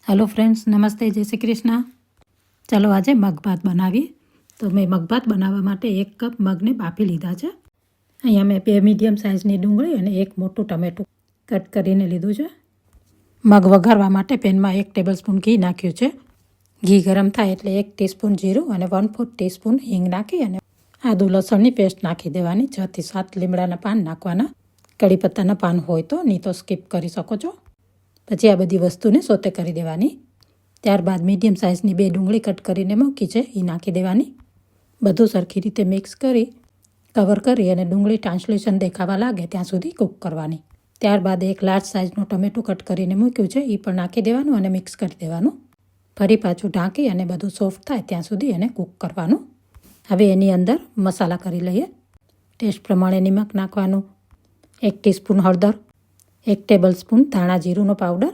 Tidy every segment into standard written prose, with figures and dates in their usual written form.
Hello friends, नमस्ते, जय श्री कृष्ण। चलो आज मगभात बनावीए। तो मैं मगभात बनाववा माटे 1 कप मगने बाफी लीधा छे। अहींया मैं 2 मीडियम साइजनी डુંગળી અને 1 મોટું ટમેટું કટ કરીને લીધું છે। મગ વઘારવા માટે પેનમાં 1 ટેબલસ્પૂન ઘી નાખ્યું છે। ઘી ગરમ થાય એટલે 1 ટીસ્પૂન જીરું અને 1/4 ટીસ્પૂન હિંગ નાખી અને આદુ લસણની પેસ્ટ નાખી દેવાની। 6 થી 7 લીમડાના પાન નાખવાના। કડી પત્તાના પાન હોય તો, નહીં તો સ્કીપ કરી શકો છો। પછી આ બધી વસ્તુને સોતે કરી દેવાની। ત્યારબાદ મીડિયમ સાઇઝની 2 ડુંગળી કટ કરીને મૂકી છે એ નાખી દેવાની। બધું સરખી રીતે મિક્સ કરી કવર કરી અને ડુંગળી ટ્રાન્સલ્યુશન દેખાવા લાગે ત્યાં સુધી કૂક કરવાની। ત્યારબાદ 1 લાર્જ સાઇઝનું ટમેટું કટ કરીને મૂક્યું છે એ પણ નાખી દેવાનું અને મિક્સ કરી દેવાનું। ફરી પાછું ઢાંકી અને બધું સોફ્ટ થાય ત્યાં સુધી એને કૂક કરવાનું। હવે એની અંદર મસાલા કરી લઈએ। ટેસ્ટ પ્રમાણે નિમક નાખવાનું, 1 ટીસ્પૂન હળદર, 1 ટેબલસ્પૂન ધાણા જીરુંનો પાવડર।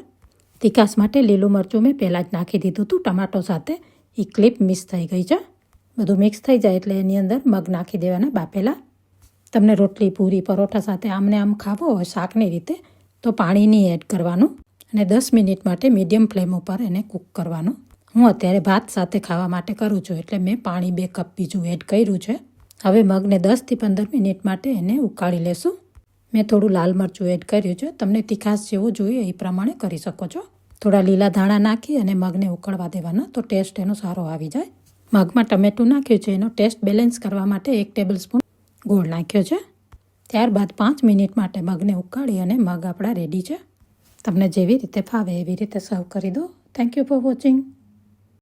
તીખાશ માટે લીલું મરચું મેં પહેલાં જ નાખી દીધું હતું ટમાટો સાથે, એ ક્લિપ મિક્સ થઈ ગઈ છે। બધું મિક્સ થઈ જાય એટલે એની અંદર મગ નાખી દેવાના બાફેલા। તમને રોટલી, પૂરી, પરોઠા સાથે આમને આમ ખાવો હોય શાકની રીતે તો પાણી નહીં એડ કરવાનું અને 10 મિનિટ માટે મીડિયમ ફ્લેમ ઉપર એને કૂક કરવાનું। હું અત્યારે ભાત સાથે ખાવા માટે કરું છું એટલે મેં પાણી 2 કપ બીજું એડ કર્યું છે। હવે મગને 10 થી 15 મિનિટ માટે એને ઉકાળી લેશું। મેં થોડું લાલ મરચું એડ કર્યું છે, તમને તીખાશ જેવું જોઈએ એ પ્રમાણે કરી શકો છો। થોડા લીલા ધાણા નાખી અને મગને ઉકળવા દેવાના તો ટેસ્ટ એનો સારો આવી જાય। મગમાં ટમેટું નાખ્યું છે, એનો ટેસ્ટ બેલેન્સ કરવા માટે 1 ટેબલસ્પૂન ગોળ નાખ્યો છે। ત્યારબાદ 5 મિનિટ માટે મગને ઉકાળી અને મગ આપણા રેડી છે। તમને જેવી રીતે ફાવે એવી રીતે સર્વ કરી દો। Thank you for watching.